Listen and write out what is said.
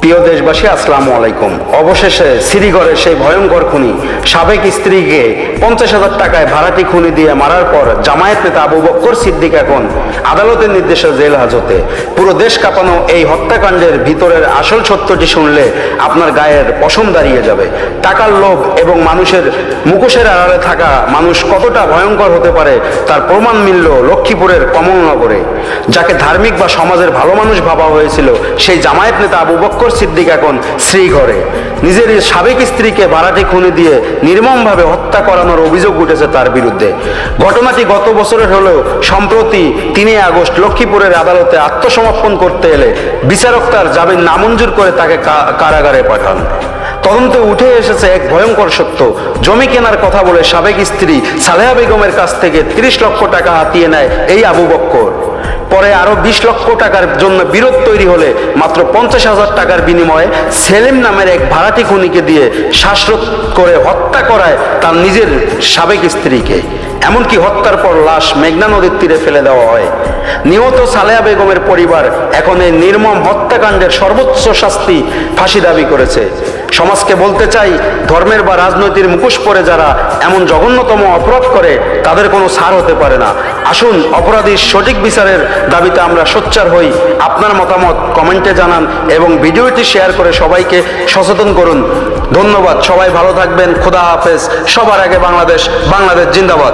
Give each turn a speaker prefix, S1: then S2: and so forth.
S1: প্রিয় দেশবাসী, আসসালামু আলাইকুম। অবশেষে শ্রীগড়ের সেই ভয়ঙ্কর খুনি সাবেক স্ত্রীকে 50,000 টাকায় ভাড়াটি খুনি দিয়ে মারার পর জামায়াত নেতা আবু বকর সিদ্দিক এখন আদালতের নির্দেশে জেল হাজতে। পুরো দেশ কাঁপানো এই হত্যাকাণ্ডের ভিতরের আসল সত্যটি শুনলে আপনার গায়ের পশম দাঁড়িয়ে যাবে। টাকার লোভ এবং মানুষের মুখোশের আড়ালে থাকা মানুষ কতটা ভয়ঙ্কর হতে পারে তার প্রমাণ মিলল লক্ষ্মীপুরের কমলনগরে। যাকে ধার্মিক বা সমাজের ভালো মানুষ ভাবা হয়েছিল, সেই জামায়াত নেতা আবু বকর সিদ্দিক এখন শ্রীঘরে নিজের সাবেক স্ত্রীকে ভাড়াটি খুনি দিয়ে নির্মমভাবে হত্যা করানোর অভিযোগ উঠেছে তার বিরুদ্ধে। ঘটনাটি গত বছরের হলেও সম্প্রতি 3 আগস্ট লক্ষ্মীপুরের আদালতে আত্মসমর্পণ করতে এলে বিচারক তার জামিন নামঞ্জুর করে তাকে কারাগারে পাঠান। তদন্তে উঠে এসেছে এক ভয়ঙ্কর সত্য। জমি কেনার কথা বলে সাবেক স্ত্রী সালেহা বেগমের কাছ থেকে 30 লক্ষ টাকা হাতিয়ে নেয় এই আবু বকর। পরে আরো 20 লক্ষ টাকার জন্য বিরোধ তৈরি হলে মাত্র 50,000 টাকার বিনিময়ে সেলিম নামের এক ভাড়াটি খুনিকে দিয়ে শ্বাসরোধ করে হত্যা করায় তার নিজের সাবেক স্ত্রীকে। এমনকি হত্যার পর লাশ মেঘনা নদীর তীরে ফেলে দেওয়া হয়। নিহত সালেহা বেগমের পরিবার এখন এই নির্মম হত্যাকাণ্ডের সর্বোচ্চ শাস্তি ফাঁসি দাবি করেছে। সমাজকে বলতে চাই, ধর্মের বা রাজনৈতিক মুখোশ পরে যারা এমন জঘন্যতম অপরাধ করে তাদের কোনো ছাড় হতে পারে না। আসুন অপরাধীর সঠিক বিচারের দাবিতে আমরা সোচ্চার হই। আপনার মতামত কমেন্টে জানান এবং ভিডিওটি শেয়ার করে সবাইকে সচেতন করুন। ধন্যবাদ। সবাই ভালো থাকবেন। খোদা হাফেজ। সবার আগে বাংলাদেশ, বাংলাদেশ জিন্দাবাদ।